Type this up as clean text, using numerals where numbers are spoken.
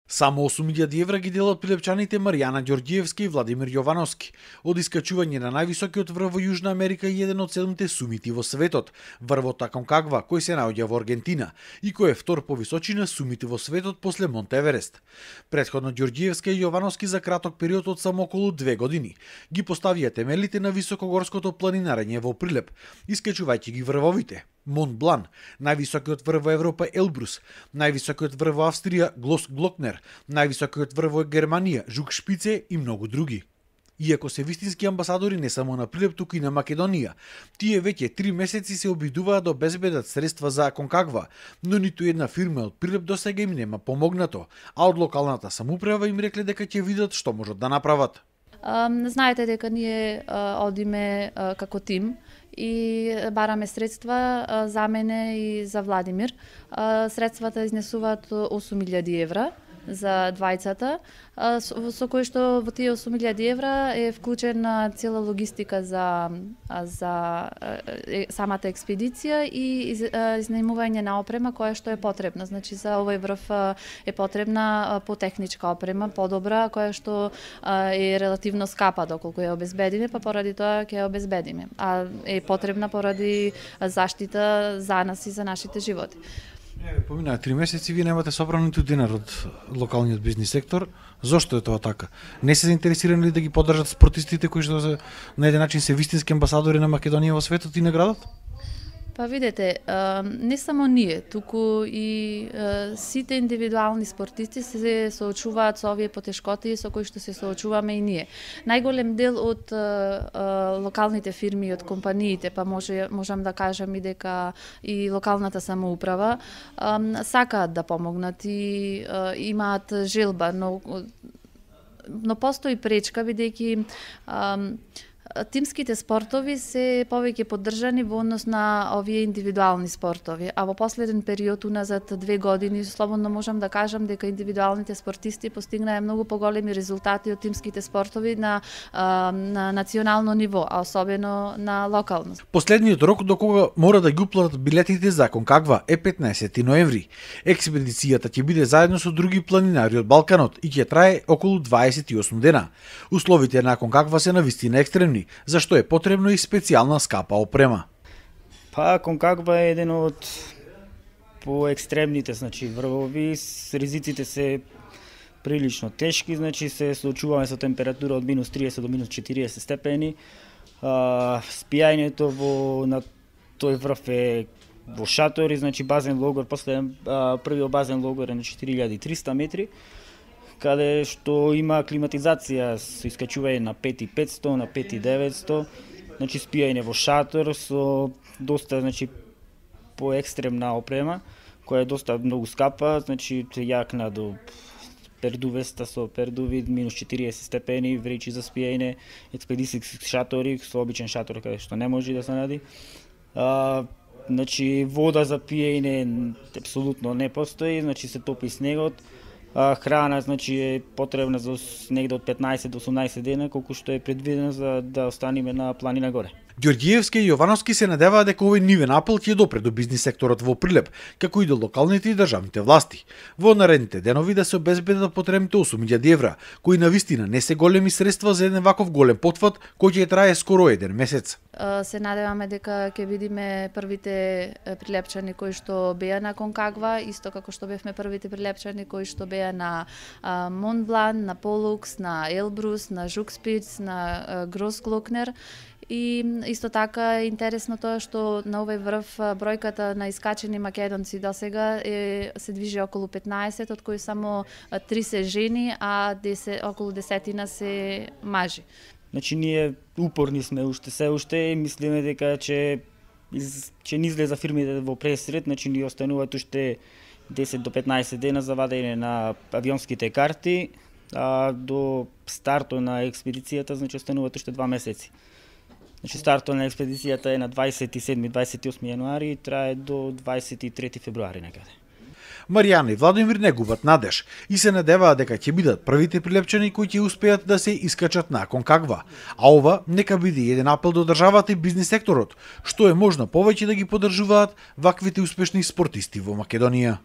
Само 8.000 евра ги делат прилепчаните Маријана Ѓорѓиевска и Владимир Јовановски. Од искачување на највисокиот врв во Јужна Америка и еден од 7 сумити во светот, врвот Аконкагва, кој се наоѓа во Аргентина и кој е втор по височина сумити во светот после Монт Еверест. Претходно Ѓорѓиевска и Јовановски за краток период од само околу 2 години ги поставија темелите на високогорското планинарење во Прилеп, искачувајќи ги врвовите: Монт Блан, највисокиот врв во Европа Елбрус, највисокиот врв во Австрија Глокнер, највисокиот врв во Германија Жукшпице и многу други. Иако се вистински амбасадори не само на Прилеп, туку и на Македонија, тие веќе 3 месеци се обидуваат да обезбедат средства за Аконкагва, но ниту една фирма од Прилеп досега им нема помогнато, а од локалната самоуправа им рекле дека ќе видат што можат да направат. Знаете дека ние одиме како тим и бараме средства за мене и за Владимир. Средствата изнесуваат 8.000 евра за двајцата, со кој што во тие 8.000 евра е вклучена цела логистика за самата експедиција и изнајмување на опрема која што е потребна. Значи за овој врв е потребна потехничка опрема, подобра, која што е релативно скапа доколку ја обезбедиме, па поради тоа ќе ја обезбедиме. А е потребна поради заштита за нас и за нашите животи. Поминаа 3 месеци, вие немате собран ниту динар од локалниот бизнис сектор. Зошто е тоа така? Не се заинтересирани ли да ги поддржат спортистите кои што на еден начин се вистински амбасадори на Македонија во светот и на градот? Па видете, не само ние, туку и сите индивидуални спортисти се соочуваат со овие потешкоти со кои што се соочуваме и ние. Најголем дел од локалните фирми и од компаниите, па можам да кажам и дека и локалната самоуправа сакаат да помогнат и имаат желба, но постои пречка бидејќи тимските спортови се повеќе поддржани во однос на овие индивидуални спортови, а во последен период уназад 2 години слободно можам да кажам дека индивидуалните спортисти постигнаа многу поголеми резултати од тимските спортови на национално ниво, а особено на локално. Последниот рок до кога мора да ги уплатат билетите за Аконкагва е 15 ноември. Експедицијата ќе биде заедно со други планинари од Балканот и ќе трае околу 28 дена. Условите на Аконкагва се навистина екстремни, зашто е потребно и специјална скапа опрема. Па Аконкагва е еден од поекстремните, значи врвови, ризиците се прилично тешки, значи се соочуваме со температура од минус 30 до минус 40 степени. Спијањето на тој врв е во шатори, значи базен логор, после првиот базен логор е на 4300 метри, каде што има климатизација со искачување на 5500, на 5900, значи спијање во шатор со доста, значи поекстремна опрема, која е доста многу скапа, значи јакна до пердувеста со пердуви, минус 40 степени, вречи за спијање, експедицијски шатори, со обичен шатор каде што не може да се нади. Значи вода за пиење апсолутно не постои, значи се топи снегот. Храна, значи е потребна за негде од 15 до 18 дена, колку што е предвидено за да останеме на планина горе. Ѓорѓиевска и Јовановски се надеваат дека овој нивен апел ќе допре до бизнис секторот во Прилеп, како и до локалните и државните власти. Во наредните денови да се обезбедат потребните 8.000 евра, кои навистина не се големи средства за еден ваков голем потфат кој ќе трае скоро еден месец. Се надеваме дека ќе видиме првите прилепчани кои што беа на Аконкагва, исто како што бевме првите прилепчани кои што беа на Монт Блан, на Полукс, на Елбрус, на Жукспиц, на Глокнер. И исто така е интересно тоа што на овој врв бројката на искачени македонци досега се движи околу 15, од кои само 3 се жени, а околу 10 се мажи. Значи ние упорни сме се уште и мислиме дека ќе ни излеза фирмите во пресред, значи ни остануваат уште 10 до 15 дена за вадење на авионските карти, а до стартот на експедицијата значи остануваат уште 2 месеци. Значи стартот на експедицијата е на 27-28 јануари и трае до 23 февруари некаде. Маријана и Владимир не губат надеж и се надеваат дека ќе бидат првите прилепчани кои ќе успеат да се искачат на Аконкагва. А ова нека биде еден апел до државата и бизнис секторот, што е можно повеќе да ги поддржуваат ваквите успешни спортисти во Македонија.